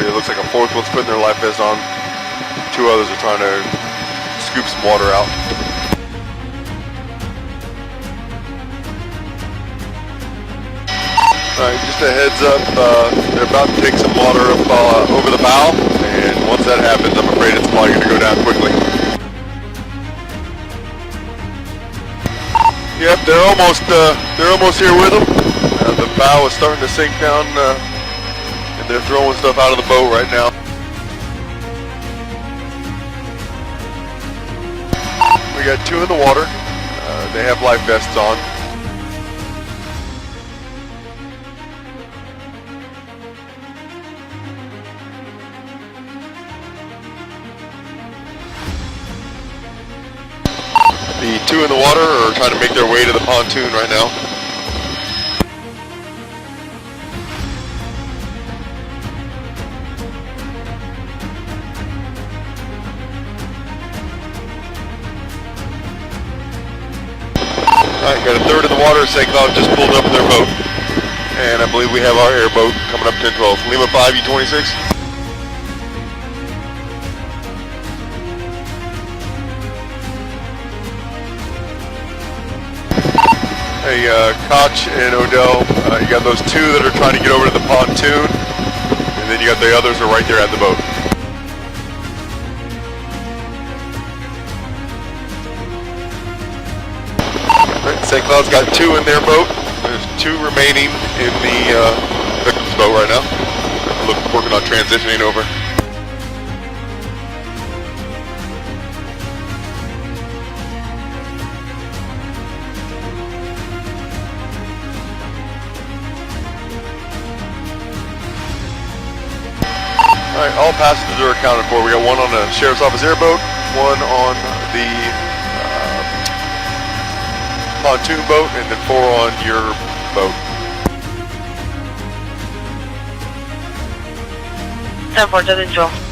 Actually, it looks like a fourth one's putting their life vest on. Two others are trying to scoop some water out. Alright, just a heads up, they're about to take some water up over the bow, and once that happens, I'm afraid it's probably going to go down quickly. Yep, they're almost here with them. The bow is starting to sink down, and they're throwing stuff out of the boat right now. We got two in the water. They have life vests on. The two in the water are trying to make their way to the pontoon right now. Alright, got a third in the water. St. Cloud just pulled up their boat. And I believe we have our airboat coming up 10-12. Lima 5, U-26. Hey, Koch and Odell, you got those two that are trying to get over to the pontoon, and then you got the others are right there at the boat. Right, St. Cloud's got two in their boat. There's two remaining in the victim's boat right now. Working on transitioning over. Alright, all passengers are accounted for. We got one on the Sheriff's Office airboat, one on the pontoon boat, and then 4 on your boat. 10-4 to the 12.